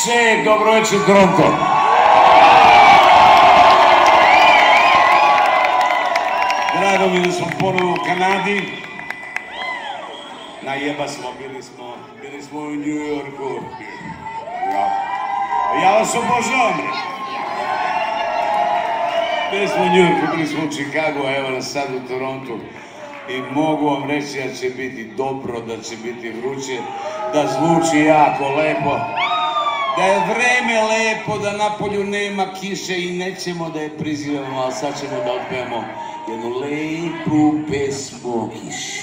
veče, dobro večer Toronto. Drago mi da smo ponovo u Kanadi. Najeba smo, bili smo u New Yorku. Ja vas obožavam. Bili smo u New Yorku, bili smo u Chicagu, a evo nas sad u Torontu. I mogu vam reći da će biti dobro, da će biti vruće, da zvuči jako lepo, da je vreme lepo, da napolju nema kiše i nećemo da je prizivamo, ali sad ćemo da otpevamo jednu lepu pesmu o kiši.